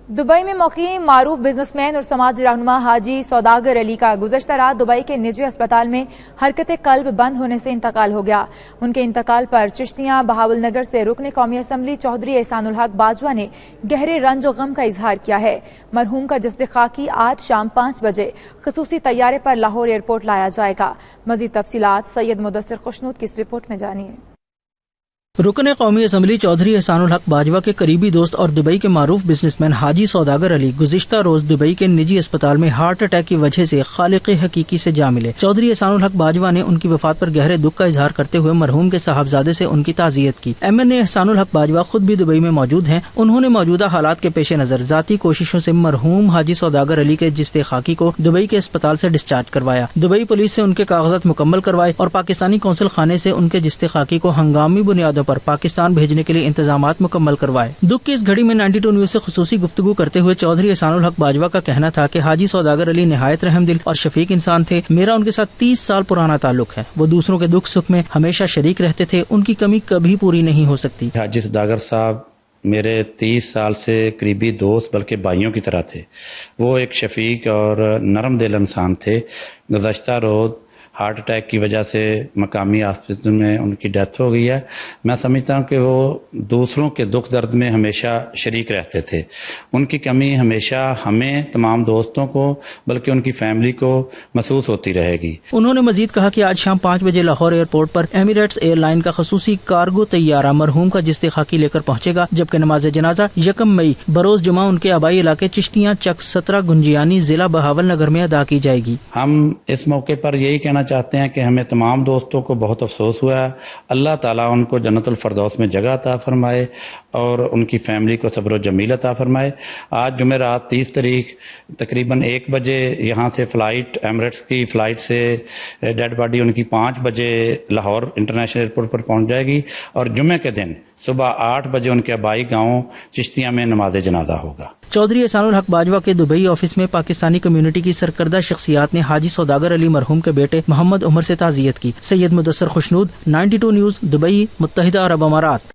Dubai میں مقیم معروف بزنس مین اور سماجی رہنما حاجی سوداگر علی کا گزشتہ رات دبئی کے نجی اسپتال میں حرکت قلب بند ہونے سے انتقال ہو گیا۔ ان کے انتقال پر چشتیاں بہاول نگر سے رکن قومی اسمبلی چودھری احسان الحق باجوہ نے گہرے رنج و غم کا اظہار کیا ہے۔ مرحوم کا جسد خاکی آج شام 5 بجے خصوصی طیارے پر لاہور ایئرپورٹ لایا جائے گا۔ مزید تفصیلات سید مدثر خوشنود کی اس رپورٹ میں جانیے۔ رکن قومی اسمبلی چودھری احسان الحق باجوہ کے قریبی دوست اور دبئی کے معروف بزنس مین حاجی سوداگر علی گزشتہ روز دبئی کے نجی اسپتال میں ہارٹ اٹیک کی وجہ سے خالق حقیقی سے جا ملے۔ چودھری احسان الحق باجوہ نے ان کی وفات پر گہرے دکھ کا اظہار کرتے ہوئے مرحوم کے صاحبزادے سے ان کی تعزیت کی۔ MNA احسان الحق باجوہ خود بھی دبئی میں موجود ہیں۔ انہوں نے موجودہ حالات کے پیش نظر ذاتی کوششوں سے مرحوم حاجی سوداگر علی کے جسد خاکی کو دبئی کے اسپتال سے ڈسچارج کروایا۔ دبئی پولیس سے ان کے کاغذات مکمل کروائے اور پاکستانی قونصل خانے سے ان کے جسد خاکی کو ہنگامی بنیادوں پر پاکستان بھیجنے کے لیے انتظامات مکمل کروائے۔ دکھ کی اس گھڑی میں 92 نیوز سے خصوصی گفتگو کرتے ہوئے چودھری احسان الحق باجوہ کا کہنا تھا کہ حاجی سوداگر علی نہایت رحم دل اور شفیق انسان تھے۔ میرا ان کے ساتھ 30 سال پرانا تعلق ہے۔ وہ دوسروں کے دکھ سکھ میں ہمیشہ شریک رہتے تھے۔ ان کی کمی کبھی پوری نہیں ہو سکتی۔ حاجی سوداگر صاحب میرے 30 سال سے قریبی دوست بلکہ بھائیوں کی طرح تھے۔ وہ ایک شفیق اور نرم دل انسان تھے۔ گزشتہ روز ہارٹ اٹیک کی وجہ سے مقامی ہاسپٹل میں ان کی ڈیتھ ہو گئی ہے۔ میں سمجھتا ہوں کہ وہ دوسروں کے دکھ درد میں ہمیشہ شریک رہتے تھے۔ ان کی کمی ہمیشہ ہمیں تمام دوستوں کو بلکہ ان کی فیملی کو محسوس ہوتی رہے گی۔ انہوں نے مزید کہا کہ آج شام 5 بجے لاہور ایئرپورٹ پر ایمریٹس ایئر لائن کا خصوصی کارگو طیارہ مرحوم کا جسد خاکی لے کر پہنچے گا، جبکہ نماز جنازہ 1 مئی بروز جمعہ ان کے آبائی علاقے چشتیاں چک 17 گنجیانی ضلع بہاول نگر میں ادا کی جائے گی۔ ہم اس موقع پر یہی کہنا چاہتے ہیں کہ ہمیں تمام دوستوں کو بہت افسوس ہوا ہے۔ اللہ تعالیٰ ان کو جنت الفردوس میں جگہ عطا فرمائے اور ان کی فیملی کو صبر و جمیل عطا فرمائے۔ آج جمعرات 30 تاریخ تقریباً 1 بجے یہاں سے فلائٹ ایمریٹس کی فلائٹ سے ڈیڈ باڈی ان کی 5 بجے لاہور انٹرنیشنل ایئرپورٹ پر پہنچ جائے گی اور جمعے کے دن صبح 8 بجے ان کے آبائی گاؤں چشتیاں میں نماز جنازہ ہوگا۔ چودھری احسان الحق باجوہ کے دبئی آفس میں پاکستانی کمیونٹی کی سرکردہ شخصیات نے حاجی سوداگر علی مرحوم کے بیٹے محمد عمر سے تعزیت کی۔ سید مدثر خوشنود، 92 نیوز، دبئی، متحدہ عرب امارات۔